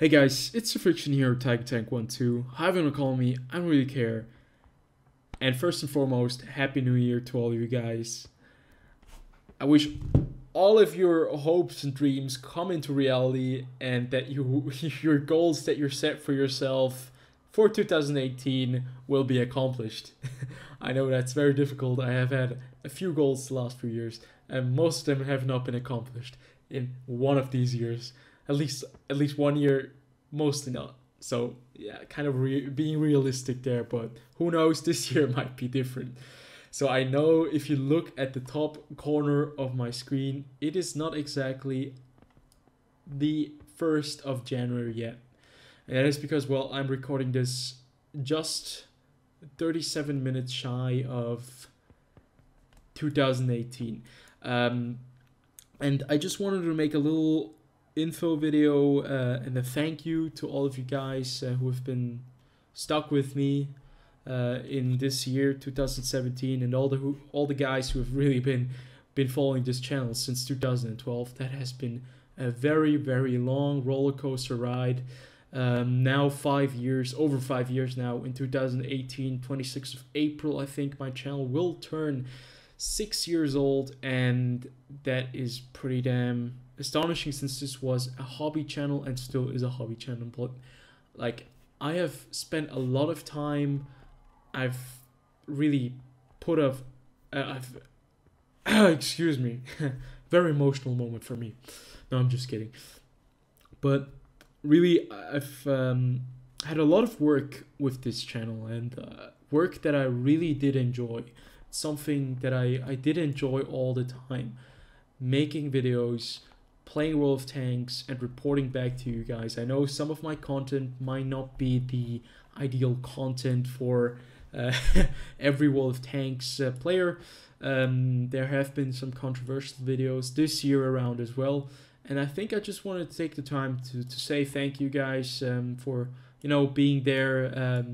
Hey guys, it's theFrxion here, TigerTank12. However you wanna call me, I don't really care. And first and foremost, Happy New Year to all of you guys. I wish all of your hopes and dreams come into reality and that your goals that you're set for yourself for 2018 will be accomplished. I know that's very difficult. I have had a few goals the last few years, and most of them have not been accomplished in one of these years. At least 1 year, mostly not. So yeah, kind of being realistic there, but who knows? This year might be different. So I know if you look at the top corner of my screen, it is not exactly the 1st of January yet. And that is because, well, I'm recording this just 37 minutes shy of 2018. And I just wanted to make a little info video and a thank you to all of you guys who have been stuck with me in this year 2017, and all the guys who have really been following this channel since 2012. That has been a very long roller coaster ride. Now 5 years, over 5 years now. In 2018, 26th of April, I think my channel will turn 6 years old, and that is pretty damn astonishing since this was a hobby channel and still is a hobby channel. But like, I have spent a lot of time. I've really put up excuse me, very emotional moment for me. No, I'm just kidding. But really, I've had a lot of work with this channel, and work that I really did enjoy. Something that I did enjoy all the time. Making videos, playing World of Tanks, and reporting back to you guys. I know some of my content might not be the ideal content for every World of Tanks player. There have been some controversial videos this year around as well. And I think I just wanted to take the time to say thank you guys for, being there,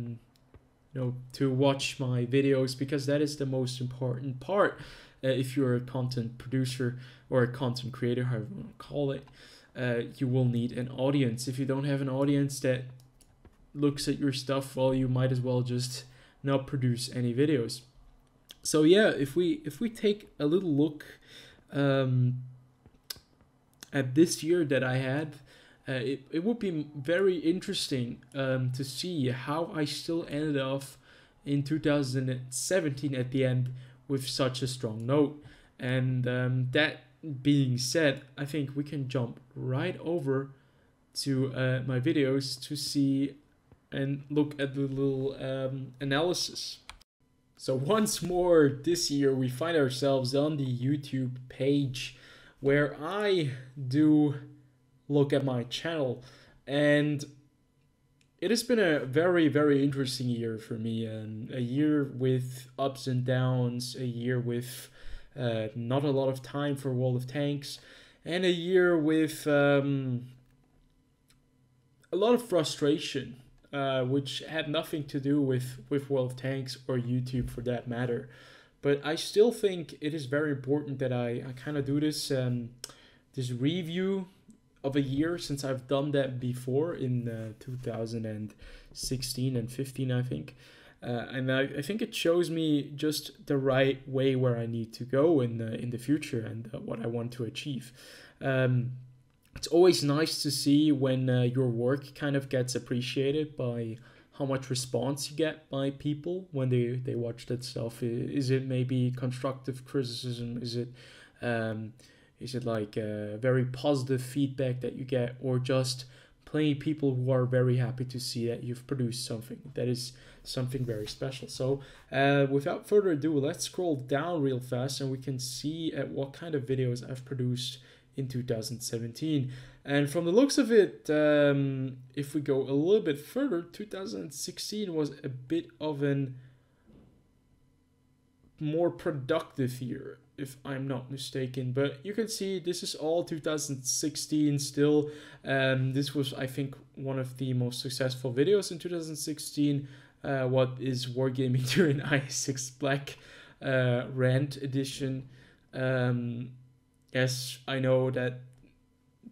to watch my videos, because that is the most important part. If you're a content producer or a content creator, however you want to call it, you will need an audience. If you don't have an audience that looks at your stuff, well, you might as well just not produce any videos. So yeah, if we take a little look at this year that I had, it would be very interesting to see how I still ended off in 2017 at the end with such a strong note. And that being said, I think we can jump right over to my videos to see and look at the little analysis. So once more this year we find ourselves on the YouTube page where I do look at my channel, and it has been a very interesting year for me, and a year with ups and downs, a year with not a lot of time for World of Tanks, and a year with a lot of frustration, which had nothing to do with World of Tanks or YouTube for that matter. But I still think it is very important that I kind of do this this review of a year, since I've done that before in 2016 and 15, I think. And I think it shows me just the right way where I need to go in the future, and what I want to achieve. It's always nice to see when your work kind of gets appreciated by how much response you get by people when they watch that stuff. Is it maybe constructive criticism? Is it like very positive feedback that you get, or just plain people who are very happy to see that you've produced something? That is something very special. So without further ado, let's scroll down real fast and we can see at what kind of videos I've produced in 2017. And from the looks of it, if we go a little bit further, 2016 was a bit of an more productive year, if I'm not mistaken. But you can see this is all 2016 still. This was, I think, one of the most successful videos in 2016. What is Wargaming during IS6 Black Rant Edition. Yes, I know that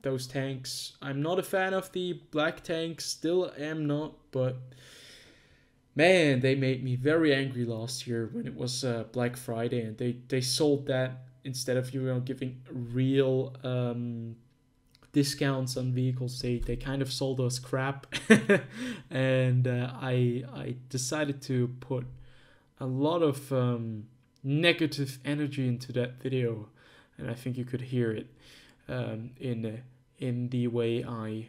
those tanks. I'm not a fan of the black tanks, still am not, but man, they made me very angry last year when it was Black Friday, and they sold that instead of giving real discounts on vehicles. They kind of sold us crap, and I decided to put a lot of negative energy into that video, and I think you could hear it in the way I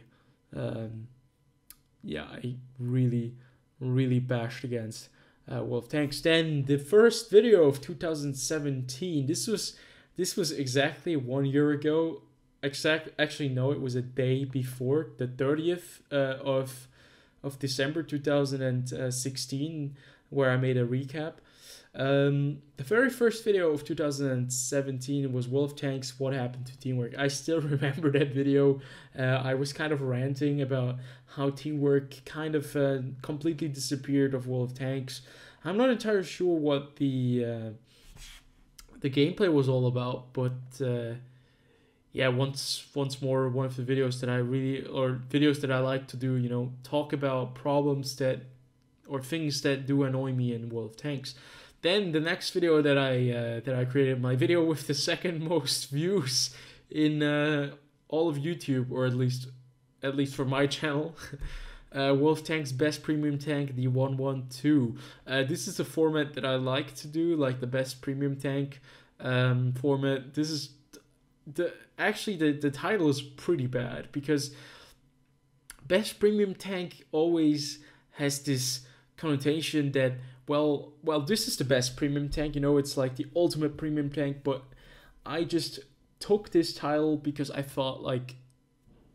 really bashed against Wolf Tanks. Then the first video of 2017. This was exactly 1 year ago. Actually, no, it was a day before, the 30th of December 2016, where I made a recap. The very first video of 2017 was Wolf Tanks, What Happened to Teamwork. I still remember that video. I was kind of ranting about how teamwork kind of completely disappeared of Wolf Tanks. I'm not entirely sure what the gameplay was all about, but yeah, once more, one of the videos that videos that I like to do, talk about problems or things that do annoy me in Wolf Tanks. Then the next video that I created, my video with the second most views in all of YouTube, or at least for my channel, Wolf Tank's best premium tank, the 112. This is a format that I like to do, like the best premium tank format. This is the title is pretty bad, because best premium tank always has this connotation that well, this is the best premium tank, it's like the ultimate premium tank. But I just took this title because I thought like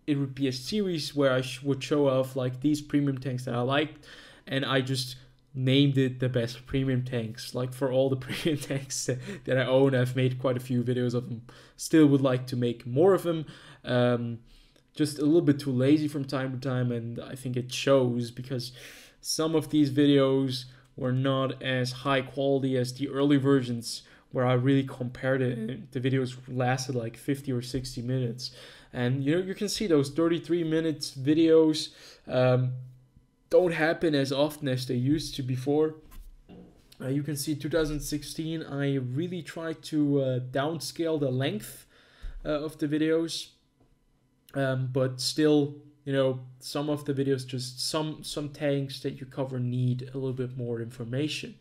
it would be a series where I would show off like these premium tanks that I liked, and I just named it the best premium tanks. Like for all the premium tanks that I own, I've made quite a few videos of them. Still would like to make more of them. Just a little bit too lazy from time to time, and I think it shows, because some of these videos were not as high quality as the early versions, where I really compared it. The videos lasted like 50 or 60 minutes. And you can see those 33 minutes videos don't happen as often as they used to before. You can see 2016, I really tried to downscale the length of the videos. But still, some of the videos, just some tanks that you cover need a little bit more information.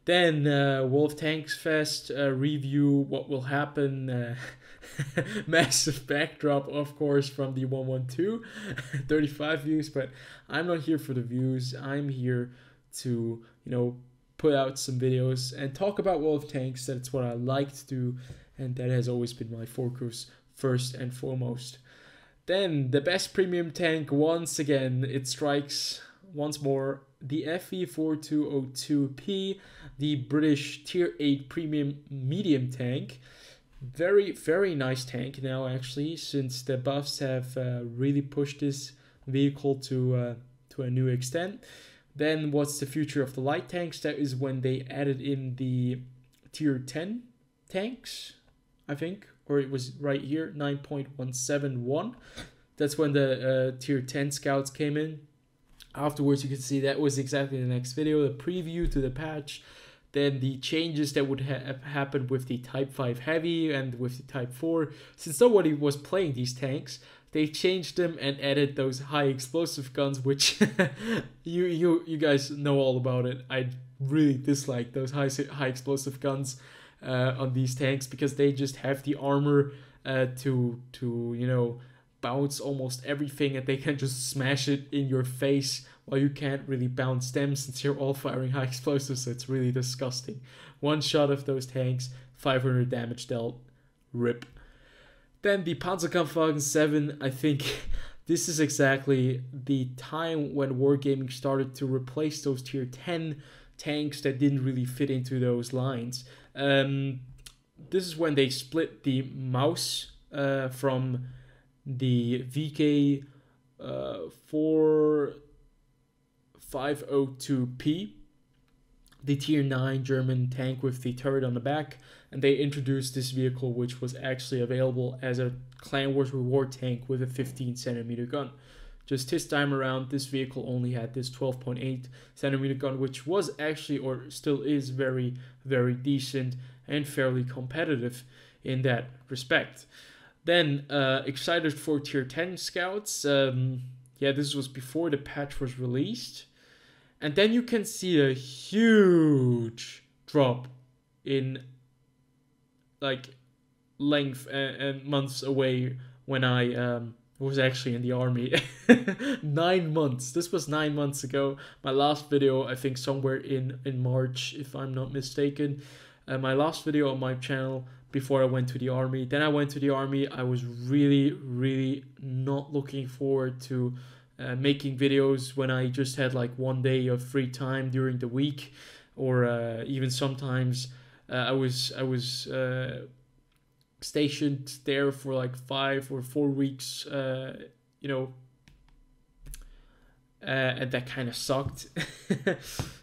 Then Wolf Tanks Fest review, what will happen. Massive backdrop, of course, from the 112. 35 views, but I'm not here for the views. I'm here to, put out some videos and talk about Wolf Tanks. That's what I like to do, and that has always been my focus first and foremost. Then the best premium tank, once again, it strikes once more, the FE4202P, the British Tier 8 premium medium tank. Very, very nice tank now, actually, since the buffs have really pushed this vehicle to a new extent. Then what's the future of the light tanks? That is when they added in the Tier 10 tanks, I think. Or it was right here, 9.171. That's when the Tier 10 scouts came in. Afterwards, you can see that was exactly the next video, the preview to the patch. Then the changes that would have happened with the Type 5 Heavy and with the Type 4. Since nobody was playing these tanks, they changed them and added those high explosive guns, which you guys know all about it. I really dislike those high explosive guns on these tanks, because they just have the armor to bounce almost everything, and they can just smash it in your face, while you can't really bounce them since you're all firing high explosives. So it's really disgusting. One shot of those tanks, 500 damage dealt. RIP. Then the Panzerkampfwagen 7, I think this is exactly the time when Wargaming started to replace those Tier 10 tanks that didn't really fit into those lines. This is when they split the mouse from the VK 4502P. the tier 9 German tank with the turret on the back, and they introduced this vehicle, which was actually available as a Clan Wars reward tank with a 15 centimeter gun. Just this time around, this vehicle only had this 12.8 centimeter gun, which was actually, or still is, very, very decent and fairly competitive in that respect. Then, excited for tier 10 scouts. Yeah, this was before the patch was released. And then you can see a huge drop in like length and months away when I was actually in the army. 9 months. This was 9 months ago. My last video, I think somewhere in March, if I'm not mistaken. My last video on my channel before I went to the army. Then I went to the army. I was really, really not looking forward to making videos when I just had like 1 day of free time during the week, or even sometimes I was stationed there for like 5 or 4 weeks, you know, and that kind of sucked.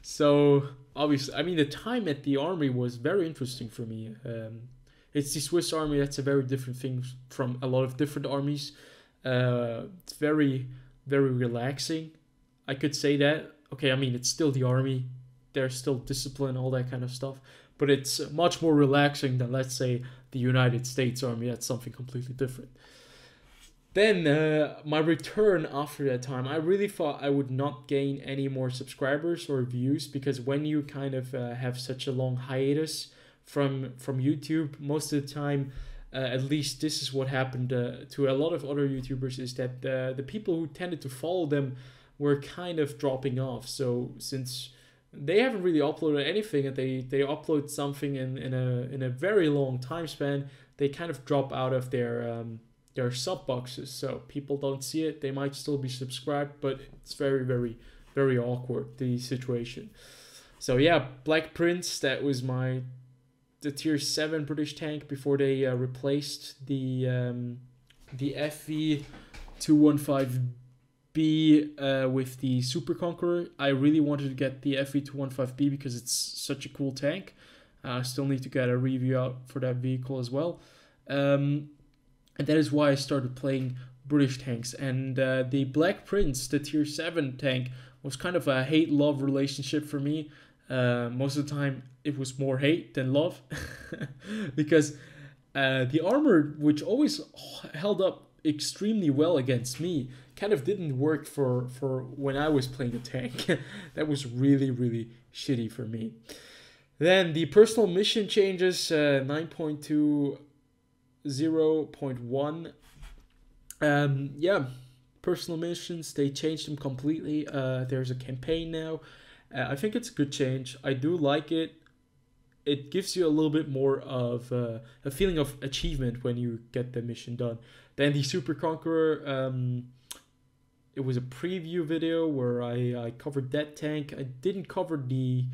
So obviously, I mean, the time at the army was very interesting for me. It's the Swiss army. That's a very different thing from a lot of different armies. It's very, very relaxing. I could say that. Okay, I mean, it's still the army. There's still discipline, all that kind of stuff. But it's much more relaxing than, let's say, the United States Army. That's something completely different. Then, my return after that time, I really thought I would not gain any more subscribers or views, because when you kind of have such a long hiatus from YouTube, most of the time, at least this is what happened to a lot of other YouTubers, is that the people who tended to follow them were kind of dropping off. So since they haven't really uploaded anything, and they upload something in a very long time span, they kind of drop out of their sub boxes. So people don't see it. They might still be subscribed, but it's very, very, very awkward, the situation. So yeah, Black Prince, that was the tier 7 British tank before they replaced the FV215B with the Super Conqueror. I really wanted to get the FV215B because it's such a cool tank. I still need to get a review out for that vehicle as well. And that is why I started playing British tanks. And the Black Prince, the tier 7 tank, was kind of a hate-love relationship for me. Most of the time it was more hate than love, because the armor, which always held up extremely well against me, kind of didn't work for when I was playing the tank. That was really, really shitty for me. Then the personal mission changes, 9.20.1. Yeah, personal missions, they changed them completely. There's a campaign now. I think it's a good change. I do like it. It gives you a little bit more of a feeling of achievement when you get the mission done. Then the Super Conqueror, it was a preview video where I covered that tank. I didn't cover the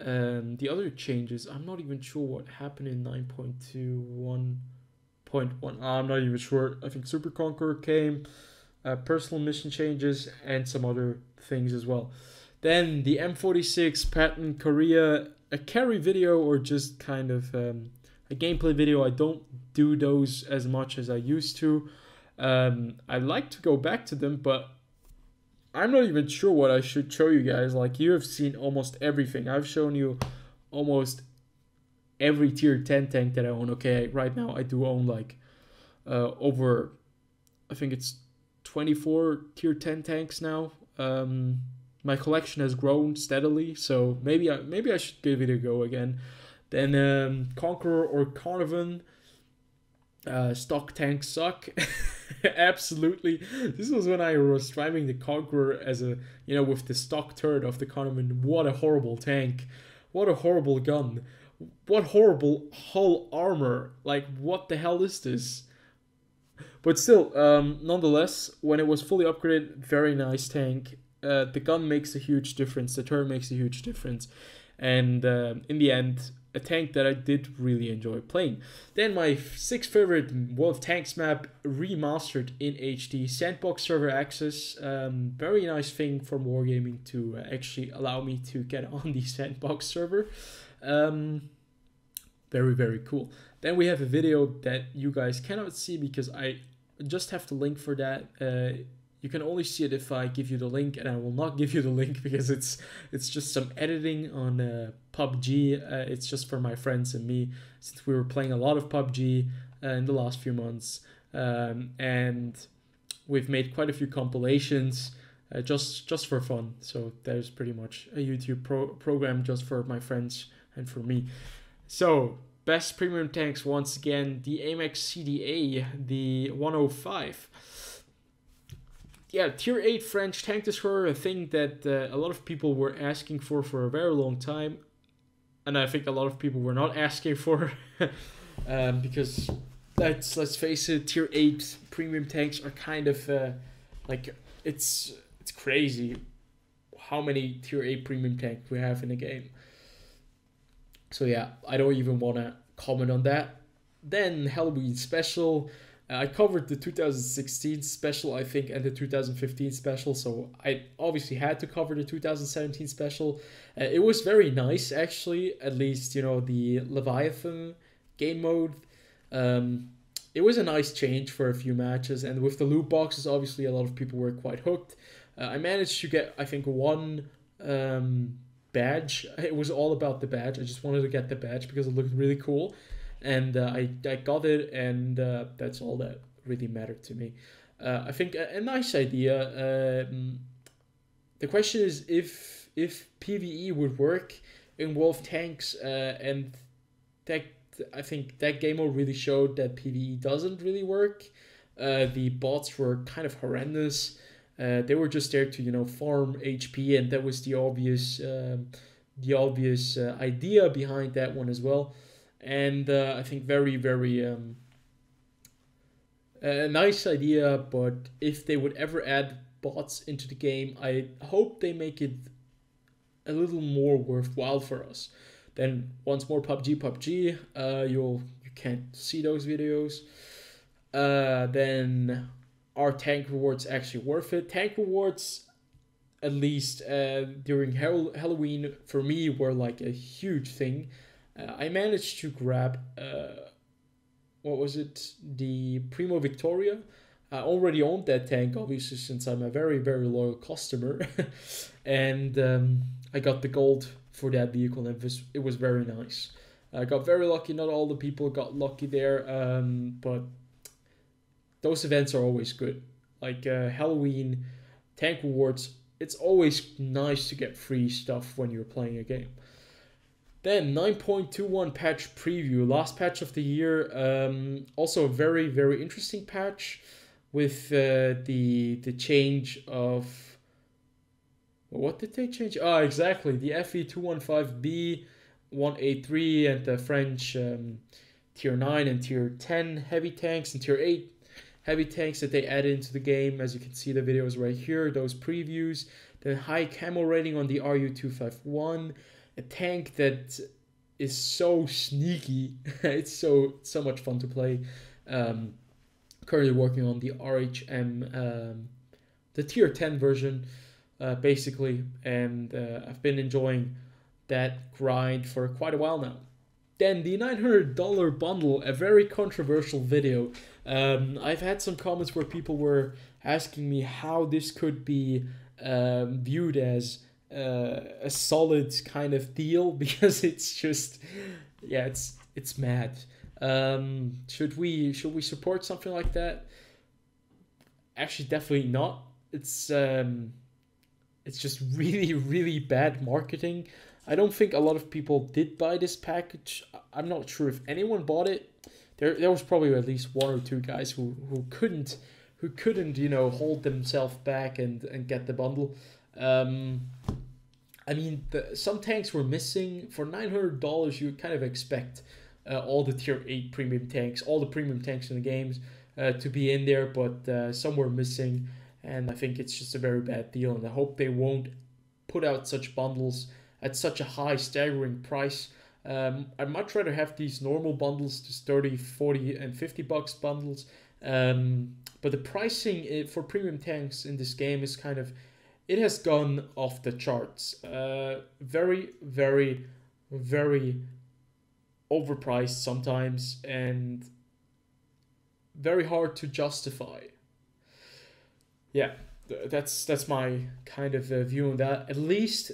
other changes. I'm not even sure what happened in 9.21.1. I'm not even sure. I think Super Conqueror came, personal mission changes, and some other things as well. Then the M46 Patton Korea, a carry video, or just kind of a gameplay video. I don't do those as much as I used to. I like to go back to them, but I'm not even sure what I should show you guys. Like, you have seen almost everything. I've shown you almost every tier 10 tank that I own. Okay, right now I do own like over, I think it's 24 tier 10 tanks now. My collection has grown steadily, so maybe I should give it a go again. Then Conqueror or Carnivan, stock tanks suck. Absolutely. This was when I was driving the Conqueror as a, with the stock turret of the Carnivan. What a horrible tank. What a horrible gun. What horrible hull armor. Like, what the hell is this? But still, nonetheless, when it was fully upgraded, very nice tank. The gun makes a huge difference. The turret makes a huge difference. And in the end, a tank that I did really enjoy playing. Then my sixth favorite World of Tanks map, remastered in HD, sandbox server access. Very nice thing from Wargaming to actually allow me to get on the sandbox server. Very, very cool. Then we have a video that you guys cannot see because I just have the link for that. You can only see it if I give you the link, and I will not give you the link because it's just some editing on PUBG. It's just for my friends and me, since we were playing a lot of PUBG in the last few months, and we've made quite a few compilations just for fun. So there's pretty much a YouTube program just for my friends and for me. So best premium tanks, once again, the Amex CDA, the 105. Yeah, tier 8 French tank destroyer, a thing that a lot of people were asking for a very long time. And I think a lot of people were not asking for because let's face it, tier 8 premium tanks are kind of like, it's crazy how many tier 8 premium tanks we have in the game. So yeah, I don't even want to comment on that. Then Halloween special. I covered the 2016 special, I think, and the 2015 special, so I obviously had to cover the 2017 special. It was very nice, actually, at least, you know, the Leviathan game mode. It was a nice change for a few matches, and with the loot boxes, obviously, a lot of people were quite hooked. I managed to get, I think, one badge. It was all about the badge. I just wanted to get the badge because it looked really cool. And I got it, and that's all that really mattered to me. I think a nice idea. The question is if PvE would work in World of Tanks, and that, I think that game mode really showed that PvE doesn't really work. The bots were kind of horrendous. They were just there to, you know, farm HP, and that was the obvious idea behind that one as well. And I think very, very a nice idea, but if they would ever add bots into the game, I hope they make it a little more worthwhile for us. Then once more, PUBG. You can't see those videos. Then are tank rewards actually worth it? Tank rewards, at least during Halloween, for me were like a huge thing. I managed to grab, what was it? The Primo Victoria. I already owned that tank, obviously, since I'm a very, very loyal customer. And I got the gold for that vehicle, and it was very nice. I got very lucky. Not all the people got lucky there, but those events are always good. Like Halloween, tank rewards, it's always nice to get free stuff when you're playing a game. Then 9.21 patch preview, last patch of the year. Also a very, very interesting patch with the change of, what did they change? Oh, exactly, the FE215B 183 and the French tier 9 and tier 10 heavy tanks and tier 8 heavy tanks that they added into the game. As you can see, the videos right here, those previews. Then high camo rating on the RU251. A tank that is so sneaky. It's so much fun to play. Currently working on the RHM, the tier 10 version, basically, and I've been enjoying that grind for quite a while now. Then the $900 bundle, a very controversial video. I've had some comments where people were asking me how this could be viewed as a solid kind of deal, because it's just, yeah, it's mad. Should we support something like that? Actually, definitely not. It's just really, really bad marketing. I don't think a lot of people did buy this package. I'm not sure if anyone bought it. There was probably at least one or two guys who couldn't you know, hold themselves back and get the bundle. I mean, some tanks were missing. For $900, you kind of expect all the tier 8 premium tanks, all the premium tanks in the games to be in there, but some were missing, and I think it's just a very bad deal, and I hope they won't put out such bundles at such a high, staggering price. I'd much rather have these normal bundles, just 30, 40, and $50 bundles. But the pricing for premium tanks in this game is kind of, it has gone off the charts. Very, very, very overpriced sometimes, and very hard to justify. Yeah, that's my kind of view on that. At least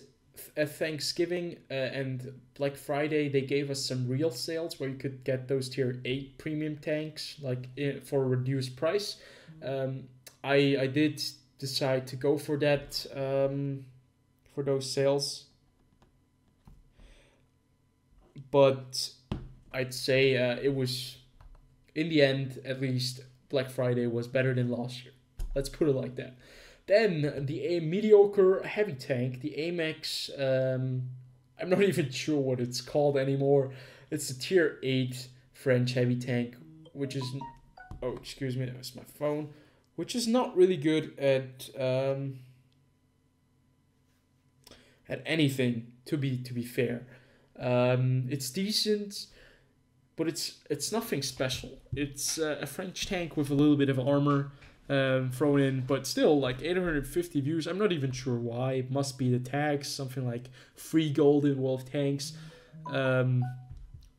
at Thanksgiving and Black Friday, they gave us some real sales where you could get those tier 8 premium tanks like for a reduced price. I did decide to go for that, for those sales, but I'd say it was, in the end at least, Black Friday was better than last year. Let's put it like that. Then the mediocre heavy tank, the Amex. I'm not even sure what it's called anymore. It's a tier 8 French heavy tank, which is, oh excuse me, that was my phone, which is not really good at anything. To be fair, it's decent, but it's nothing special. It's a French tank with a little bit of armor thrown in, but still like 850 views. I'm not even sure why. It must be the tags, something like free golden wolf tanks,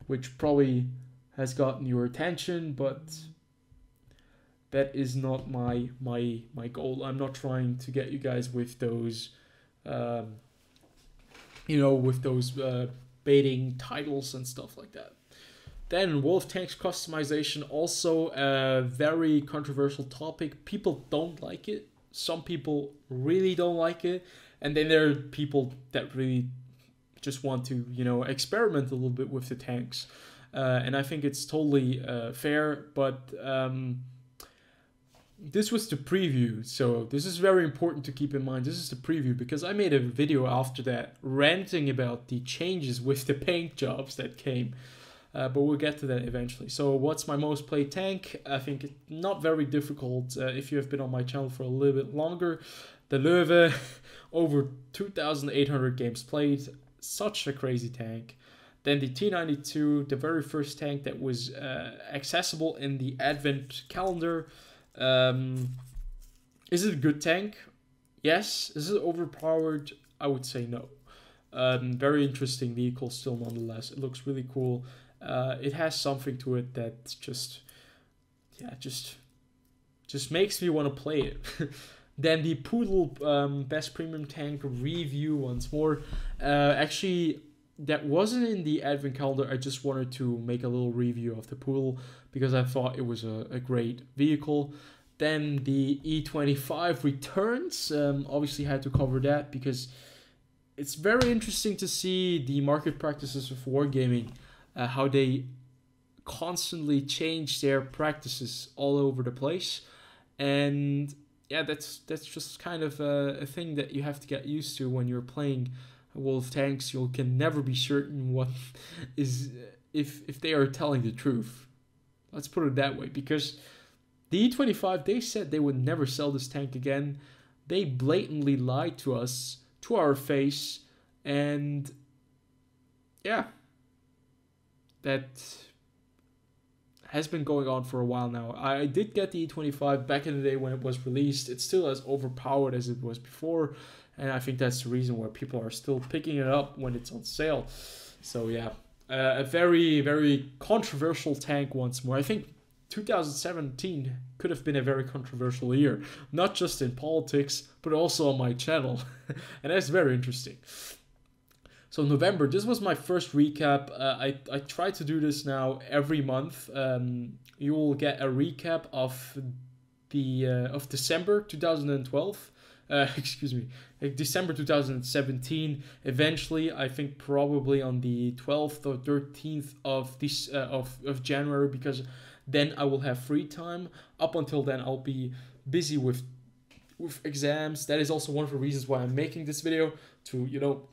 which probably has gotten your attention, but that is not my goal. I'm not trying to get you guys with those with those baiting titles and stuff like that. Then Wolf Tanks customization, also a very controversial topic. People don't like it. Some people really don't like it. And then there are people that really just want to, experiment a little bit with the tanks. And I think it's totally fair, but this was the preview. So this is very important to keep in mind. This is the preview because I made a video after that ranting about the changes with the paint jobs that came. But we'll get to that eventually. So what's my most played tank? I think it's not very difficult if you have been on my channel for a little bit longer. The Löwe, over 2,800 games played. Such a crazy tank. Then the T92, the very first tank that was accessible in the Advent calendar. Is it a good tank? Yes. Is it overpowered? I would say no. Very interesting vehicle still nonetheless. It looks really cool. It has something to it that just makes me want to play it. Then the Poodle best premium tank review once more. Actually, that wasn't in the Advent calendar. I just wanted to make a little review of the Poodle because I thought it was a great vehicle. Then the E25 returns. Obviously had to cover that because it's very interesting to see the market practices of wargaming. How they constantly change their practices all over the place, and yeah, that's just kind of a thing that you have to get used to when you're playing Wolf Tanks. You can never be certain what is if they are telling the truth. Let's put it that way, because the E25, they said they would never sell this tank again. They blatantly lied to us, to our face, and yeah. That has been going on for a while now. I did get the E25 back in the day when it was released. It's still as overpowered as it was before, and I think that's the reason why people are still picking it up when it's on sale. So yeah, a very, very controversial tank once more. I think 2017 could have been a very controversial year, not just in politics, but also on my channel, and that's very interesting. So November, this was my first recap. I try to do this now every month. You will get a recap of of December 2012. Excuse me, December 2017. Eventually, I think probably on the 12th or 13th of this of January, because then I will have free time. Up until then, I'll be busy with exams. That is also one of the reasons why I'm making this video, to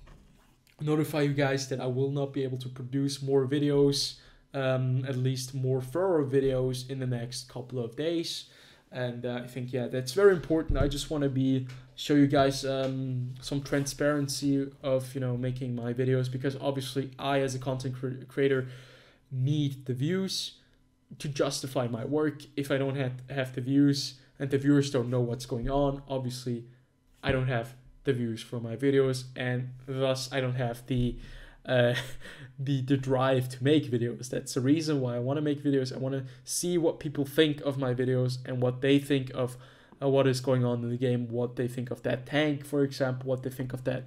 notify you guys that I will not be able to produce more videos, at least more thorough videos in the next couple of days. And I think, yeah, that's very important. I just want to show you guys some transparency of, you know, making my videos, because obviously I, as a content creator, need the views to justify my work. If I don't have the views and the viewers don't know what's going on, obviously I don't have the views for my videos, and thus I don't have the drive to make videos. That's the reason why I want to make videos. I want to see what people think of my videos and what they think of what is going on in the game, what they think of that tank, for example, what they think of that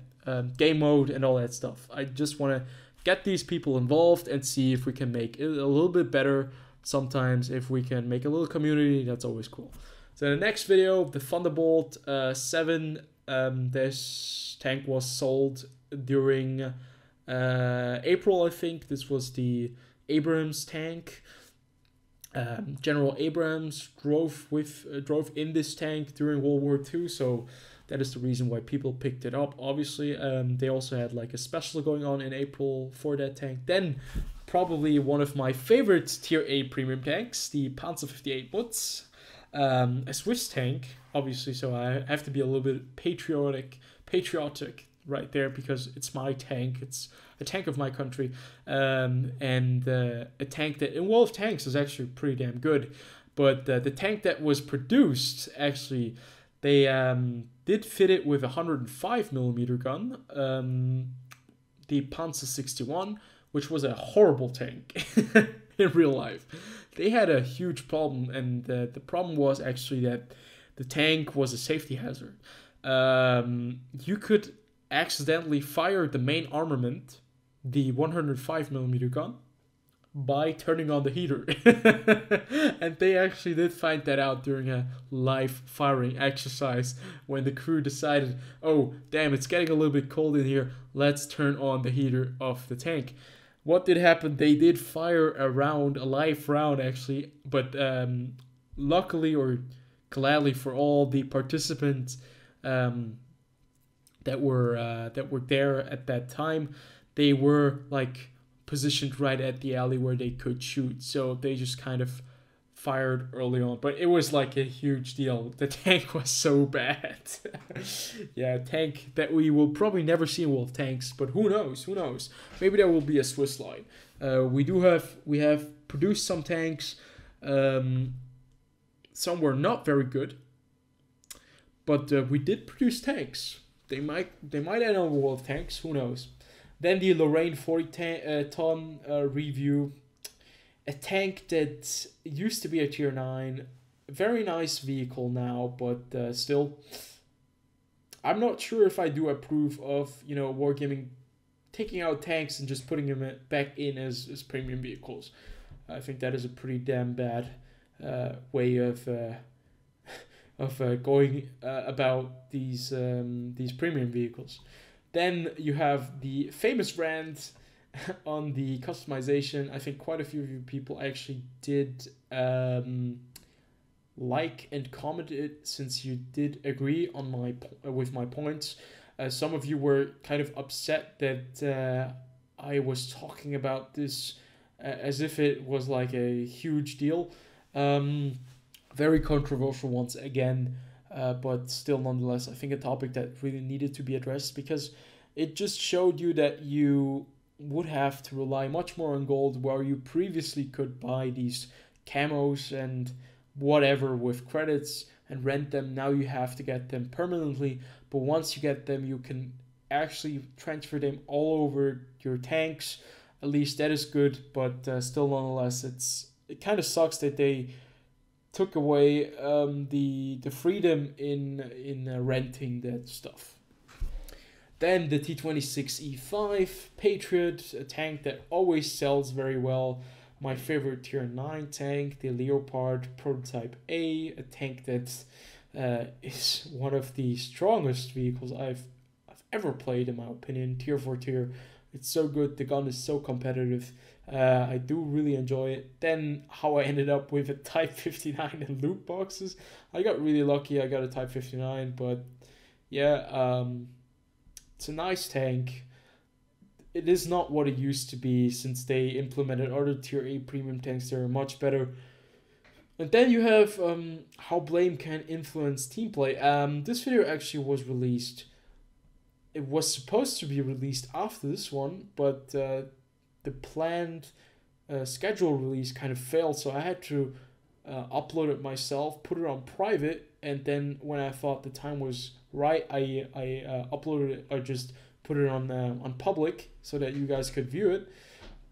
game mode and all that stuff. I just want to get these people involved and see if we can make it a little bit better. Sometimes if we can make a little community, that's always cool. So the next video, the Thunderbolt 7, this tank was sold during April, I think. This was the Abrams tank. General Abrams drove in this tank during World War II, so that is the reason why people picked it up. Obviously, they also had like a special going on in April for that tank. Then, probably one of my favorite Tier A premium tanks, the Panzer 58 Butz, a Swiss tank, obviously. So I have to be a little bit patriotic right there, because it's my tank. It's a tank of my country, and a tank that in World of Tanks is actually pretty damn good. But the tank that was produced, actually, they did fit it with a 105mm gun, the Panzer 61, which was a horrible tank in real life. They had a huge problem, and the problem was actually that the tank was a safety hazard. You could accidentally fire the main armament, the 105mm gun, by turning on the heater. And they actually did find that out during a live firing exercise, when the crew decided, oh damn, it's getting a little bit cold in here, let's turn on the heater of the tank. What did happen? They did fire a live round actually, but luckily or gladly for all the participants that were there at that time, they were like positioned right at the alley where they could shoot, so they just kind of fired early on. But it was like a huge deal. The tank was so bad. Yeah, a tank that we will probably never see in World of Tanks, but who knows? Maybe there will be a Swiss line. We have produced some tanks. Some were not very good, but we did produce tanks. They might end on World of Tanks. Who knows? Then the Lorraine 40-ton review. A tank that used to be a tier 9. Very nice vehicle now, but still, I'm not sure if I do approve of, you know, Wargaming taking out tanks and just putting them back in as premium vehicles. I think that is a pretty damn bad way of going about these premium vehicles. Then you have the famous rant on the customization. I think quite a few of you people actually did like and comment it, since you did agree on with my points. Some of you were kind of upset that I was talking about this as if it was like a huge deal. Very controversial once again, but still nonetheless, I think a topic that really needed to be addressed, because it just showed you that you would have to rely much more on gold, where you previously could buy these camos and whatever with credits and rent them. Now you have to get them permanently, but once you get them, you can actually transfer them all over your tanks. At least that is good, but still nonetheless, it kind of sucks that they took away the freedom in renting that stuff. Then the T-26E5 Patriot, a tank that always sells very well. My favorite tier 9 tank, the Leopard Prototype A, a tank that is one of the strongest vehicles I've ever played, in my opinion. Tier 4 tier, it's so good. The gun is so competitive. I do really enjoy it. Then how I ended up with a Type 59 and loot boxes. I got really lucky. I got a Type 59, but yeah, it's a nice tank. It is not what it used to be, since they implemented other tier A premium tanks that are much better. And then you have how blame can influence team play. This video actually was released. It was supposed to be released after this one, but the planned schedule release kind of failed, so I had to upload it myself, put it on private, and then when I thought the time was right, I uploaded it. I just put it on public so that you guys could view it.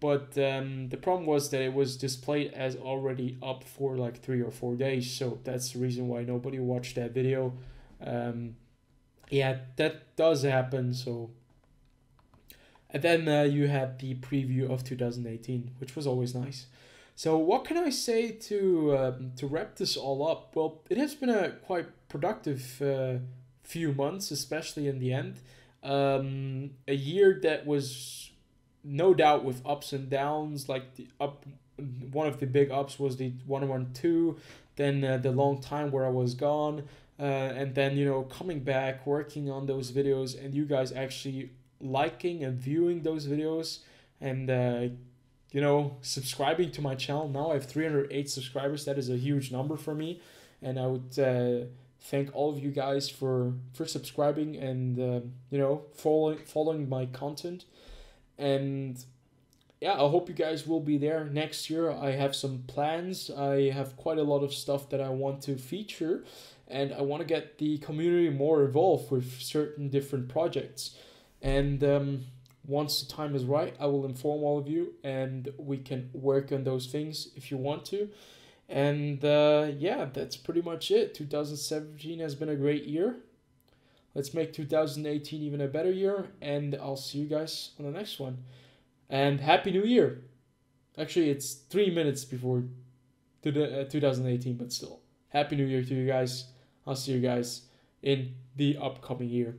But the problem was that it was displayed as already up for like 3 or 4 days, so that's the reason why nobody watched that video. Yeah, that does happen. So, and then you had the preview of 2018, which was always nice. So what can I say to wrap this all up? Well, it has been a quite productive few months, especially in the end. A year that was no doubt with ups and downs. Like one of the big ups was the 112, then the long time where I was gone, and then coming back, working on those videos, and you guys actually liking and viewing those videos, and subscribing to my channel. Now I have 308 subscribers. That is a huge number for me, and I would thank all of you guys for subscribing and following my content. And yeah, I hope you guys will be there next year. I have some plans. I have quite a lot of stuff that I want to feature, and I want to get the community more involved with certain different projects. And once the time is right, I will inform all of you, and we can work on those things if you want to. And yeah, that's pretty much it. 2017 has been a great year. Let's make 2018 even a better year, and I'll see you guys on the next one. And Happy New Year! Actually, it's 3 minutes before 2018, but still. Happy New Year to you guys. I'll see you guys in the upcoming year.